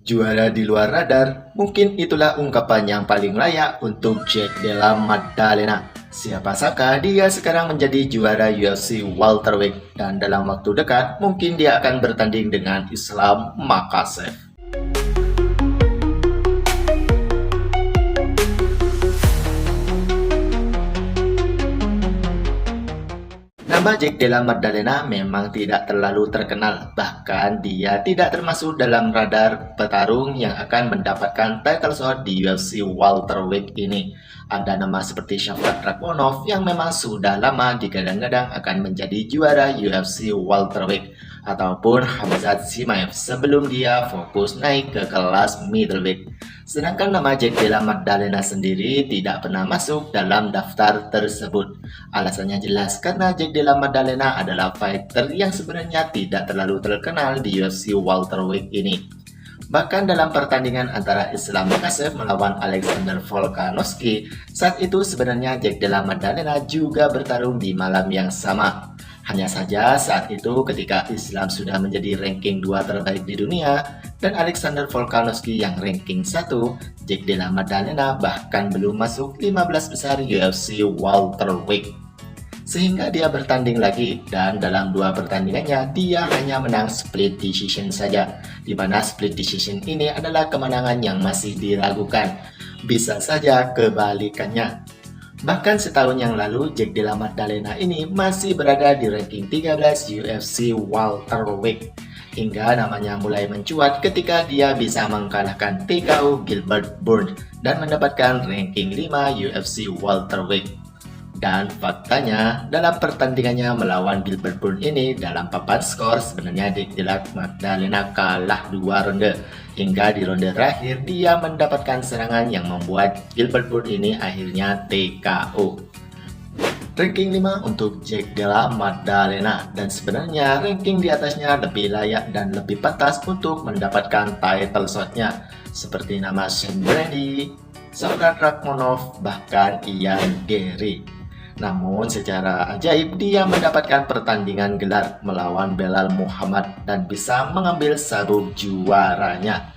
Juara di luar radar, mungkin itulah ungkapan yang paling layak untuk Jack Della Maddalena. Siapa sangka dia sekarang menjadi juara UFC welterweight dan dalam waktu dekat mungkin dia akan bertanding dengan Islam Makhachev. Nama Jack Della Maddalena memang tidak terlalu terkenal, bahkan dia tidak termasuk dalam radar petarung yang akan mendapatkan title shot di UFC welterweight ini. Ada nama seperti Shavkat Rakhmonov yang memang sudah lama digadang-gadang akan menjadi juara UFC welterweight, ataupun Khamzat Chimaev sebelum dia fokus naik ke kelas middleweight. Sedangkan nama Jack Della Maddalena sendiri tidak pernah masuk dalam daftar tersebut. Alasannya jelas karena Jack Della Maddalena adalah fighter yang sebenarnya tidak terlalu terkenal di UFC welterweight ini. Bahkan dalam pertandingan antara Islam Makhachev melawan Alexander Volkanovski, saat itu sebenarnya Jack Della Maddalena juga bertarung di malam yang sama. Hanya saja saat itu ketika Islam sudah menjadi ranking 2 terbaik di dunia dan Alexander Volkanovski yang ranking 1, Jack Della Maddalena bahkan belum masuk 15 besar UFC welterweight. Sehingga dia bertanding lagi dan dalam dua pertandingannya dia hanya menang split decision saja, di mana split decision ini adalah kemenangan yang masih diragukan. Bisa saja kebalikannya. Bahkan setahun yang lalu, Jack Della Maddalena ini masih berada di ranking 13 UFC welterweight. Hingga namanya mulai mencuat ketika dia bisa mengalahkan TKO Gilbert Burns dan mendapatkan ranking 5 UFC welterweight. Dan faktanya, dalam pertandingannya melawan Gilbert Burns ini dalam papan skor sebenarnya Jack Della Maddalena kalah 2 ronde. Hingga di ronde terakhir dia mendapatkan serangan yang membuat Gilbert Burns ini akhirnya TKO. Ranking 5 untuk Jack Della Maddalena, dan sebenarnya ranking di atasnya lebih layak dan lebih pantas untuk mendapatkan title shotnya seperti nama Sean Brady, Shavkat Rakhmonov, bahkan Ian Garry. Namun secara ajaib dia mendapatkan pertandingan gelar melawan Belal Muhammad dan bisa mengambil sabuk juaranya.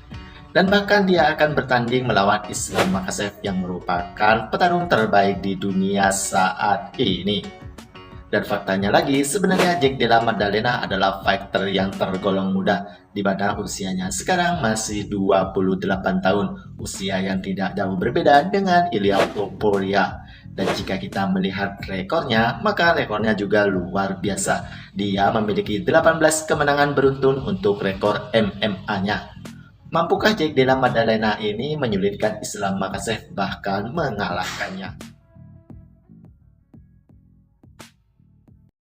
Dan bahkan dia akan bertanding melawan Islam Makhachev yang merupakan petarung terbaik di dunia saat ini. Dan faktanya lagi, sebenarnya Jack Della Maddalena adalah fighter yang tergolong muda, di mana usianya sekarang masih 28 tahun, usia yang tidak jauh berbeda dengan Ilia Topuria. Dan jika kita melihat rekornya, maka rekornya juga luar biasa. Dia memiliki 18 kemenangan beruntun untuk rekor MMA-nya. Mampukah Jack Della Maddalena ini menyulitkan Islam Makhachev bahkan mengalahkannya?